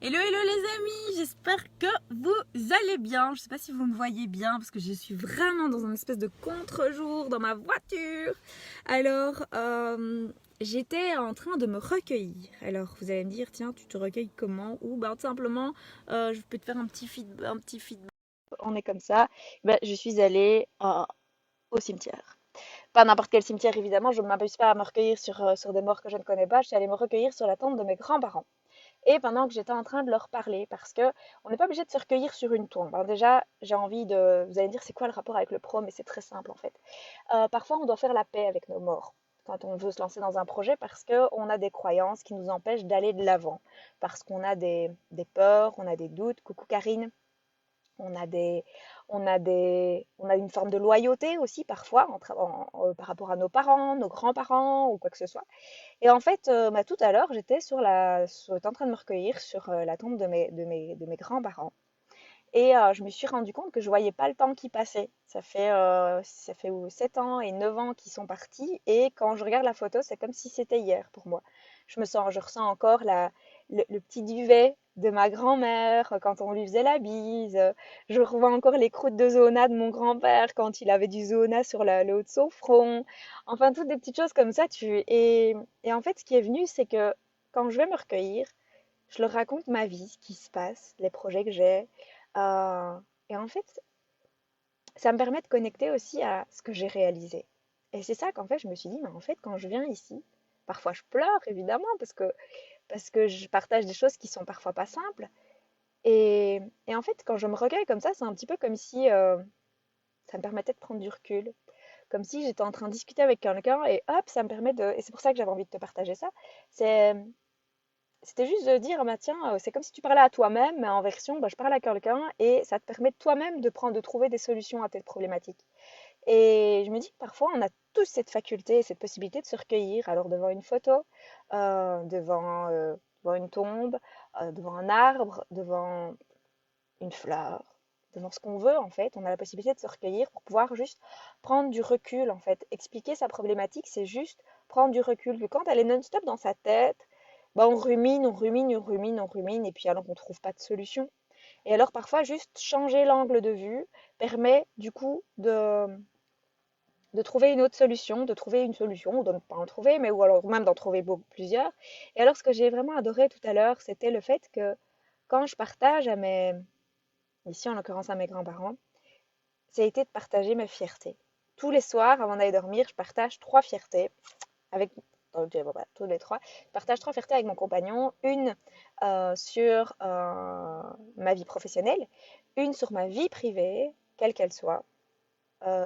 Hello, hello les amis, j'espère que vous allez bien. Je sais pas si vous me voyez bien parce que je suis vraiment dans une espèce de contre-jour dans ma voiture. Alors, j'étais en train de me recueillir. Alors, vous allez me dire, tiens, tu te recueilles comment? Ou tout simplement, je peux te faire un petit feedback. On est comme ça. Je suis allée au cimetière. Pas n'importe quel cimetière, évidemment. Je ne m'amuse pas à me recueillir sur des morts que je ne connais pas. Je suis allée me recueillir sur la tombe de mes grands-parents. Et pendant que j'étais en train de leur parler, parce que on n'est pas obligé de se recueillir sur une tombe. Alors déjà, j'ai envie de... Vous allez me dire, c'est quoi le rapport avec le pro? Mais c'est très simple en fait. Parfois, on doit faire la paix avec nos morts quand on veut se lancer dans un projet parce qu'on a des croyances qui nous empêchent d'aller de l'avant, parce qu'on a des peurs, on a des doutes. Coucou Karine. On a on a une forme de loyauté aussi parfois par rapport à nos parents, nos grands-parents ou quoi que ce soit. Et en fait, tout à l'heure, j'étais en train de me recueillir sur la tombe de mes grands-parents. Et je me suis rendu compte que je voyais pas le temps qui passait. Ça fait 7 ans et 9 ans qu'ils sont partis. Et quand je regarde la photo, c'est comme si c'était hier pour moi. Je ressens encore le petit duvet de ma grand-mère quand on lui faisait la bise. Je revois encore les croûtes de zona de mon grand-père quand il avait du zona sur le haut de son front. Enfin, toutes des petites choses comme ça. Et en fait, ce qui est venu, c'est que quand je vais me recueillir, je leur raconte ma vie, ce qui se passe, les projets que j'ai. Et en fait, ça me permet de connecter aussi à ce que j'ai réalisé. Et c'est ça qu'en fait, je me suis dit, mais en fait, quand je viens ici, parfois je pleure, évidemment, parce que je partage des choses qui sont parfois pas simples. Et en fait, quand je me recueille comme ça, c'est un petit peu comme si ça me permettait de prendre du recul. Comme si j'étais en train de discuter avec quelqu'un et hop, ça me permet de... Et c'est pour ça que j'avais envie de te partager ça. C'est C'était juste de dire, tiens, c'est comme si tu parlais à toi-même, mais en version, je parle à quelqu'un et ça te permet toi-même de trouver des solutions à tes problématiques. Et je me dis que parfois, on a tous cette faculté, cette possibilité de se recueillir, alors devant une photo, devant une tombe, devant un arbre, devant une fleur, devant ce qu'on veut, en fait, on a la possibilité de se recueillir pour pouvoir juste prendre du recul, en fait. Expliquer sa problématique, c'est juste prendre du recul, que quand elle est non-stop dans sa tête, on rumine, on rumine, on rumine, on rumine, et puis alors on ne trouve pas de solution. Et alors parfois, juste changer l'angle de vue permet du coup de trouver une autre solution, de trouver une solution, ou de ne pas en trouver, mais ou alors même d'en trouver beaucoup, plusieurs. Et alors ce que j'ai vraiment adoré tout à l'heure, c'était le fait que quand je partage ici en l'occurrence à mes grands-parents, ça a été de partager ma fierté. Tous les soirs, avant d'aller dormir, je partage 3 fiertés avec tous les trois. Je partage 3 fiertés avec mon compagnon, une sur ma vie professionnelle, une sur ma vie privée, quelle qu'elle soit,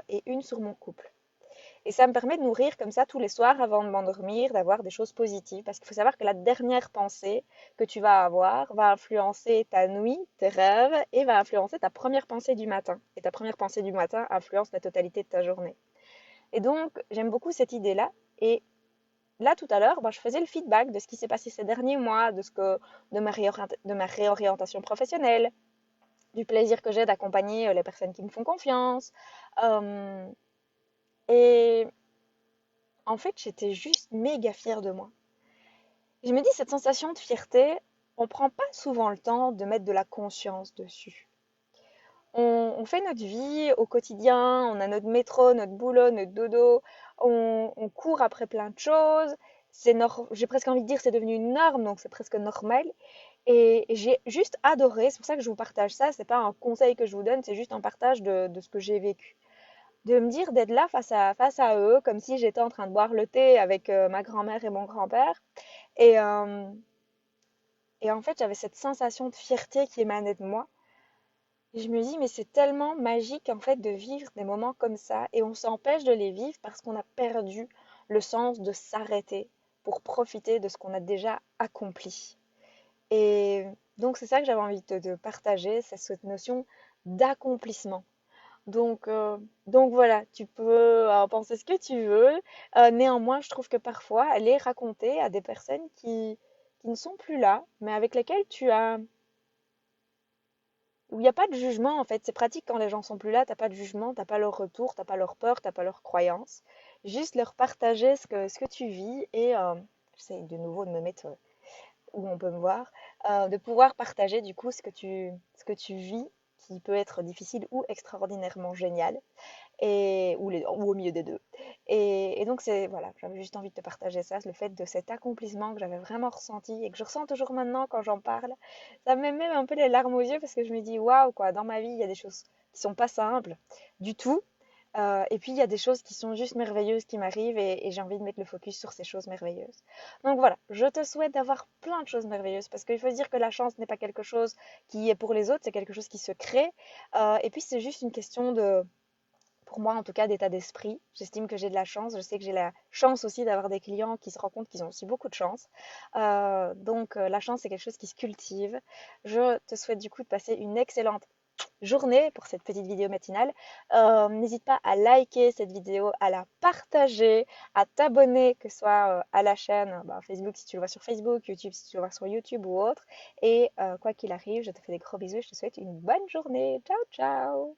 et une sur mon couple. Et ça me permet de nourrir comme ça tous les soirs avant de m'endormir, d'avoir des choses positives. Parce qu'il faut savoir que la dernière pensée que tu vas avoir va influencer ta nuit, tes rêves, et va influencer ta première pensée du matin. Et ta première pensée du matin influence la totalité de ta journée. Et donc, j'aime beaucoup cette idée-là. Et là, tout à l'heure, je faisais le feedback de ce qui s'est passé ces derniers mois, de ma réorientation professionnelle, du plaisir que j'ai d'accompagner les personnes qui me font confiance. Euh, et en fait, j'étais juste méga fière de moi. Je me dis, cette sensation de fierté, on prend pas souvent le temps de mettre de la conscience dessus. On fait notre vie au quotidien, on a notre métro, notre boulot, notre dodo, on court après plein de choses. J'ai presque envie de dire c'est devenu une norme, donc c'est presque normal. Et j'ai juste adoré, c'est pour ça que je vous partage ça, c'est pas un conseil que je vous donne, c'est juste un partage de ce que j'ai vécu. De me dire d'être là face à eux, comme si j'étais en train de boire le thé avec ma grand-mère et mon grand-père. Et, euh, et en fait, j'avais cette sensation de fierté qui émanait de moi. Et je me dis, mais c'est tellement magique en fait de vivre des moments comme ça. Et on s'empêche de les vivre parce qu'on a perdu le sens de s'arrêter pour profiter de ce qu'on a déjà accompli. Et donc, c'est ça que j'avais envie de partager, c'est cette notion d'accomplissement. Donc voilà, tu peux en penser ce que tu veux. Néanmoins, je trouve que parfois, elle est racontée à des personnes qui ne sont plus là, mais avec lesquelles où il n'y a pas de jugement en fait. C'est pratique quand les gens sont plus là, t'as pas de jugement, t'as pas leur retour, t'as pas leur peur, t'as pas leurs croyances. Juste leur partager ce que tu vis et j'essaie de nouveau de me mettre où on peut me voir. de pouvoir partager du coup ce que tu vis, qui peut être difficile ou extraordinairement génial ou au milieu des deux. Et donc, voilà, j'avais juste envie de te partager ça, le fait de cet accomplissement que j'avais vraiment ressenti et que je ressens toujours maintenant quand j'en parle. Ça me met même un peu les larmes aux yeux parce que je me dis, waouh, quoi, dans ma vie, il y a des choses qui sont pas simples du tout. Et puis, il y a des choses qui sont juste merveilleuses qui m'arrivent et j'ai envie de mettre le focus sur ces choses merveilleuses. Donc voilà, je te souhaite d'avoir plein de choses merveilleuses parce qu'il faut se dire que la chance n'est pas quelque chose qui est pour les autres, c'est quelque chose qui se crée. Et puis, c'est juste une question de, pour moi en tout cas, d'état d'esprit. J'estime que j'ai de la chance. Je sais que j'ai la chance aussi d'avoir des clients qui se rendent compte qu'ils ont aussi beaucoup de chance. La chance, c'est quelque chose qui se cultive. Je te souhaite du coup de passer une excellente journée pour cette petite vidéo matinale. N'hésite pas à liker cette vidéo, à la partager, à t'abonner, que ce soit à la chaîne Facebook si tu le vois sur Facebook, YouTube si tu le vois sur YouTube ou autre. Et quoi qu'il arrive, je te fais des gros bisous et je te souhaite une bonne journée. Ciao, ciao!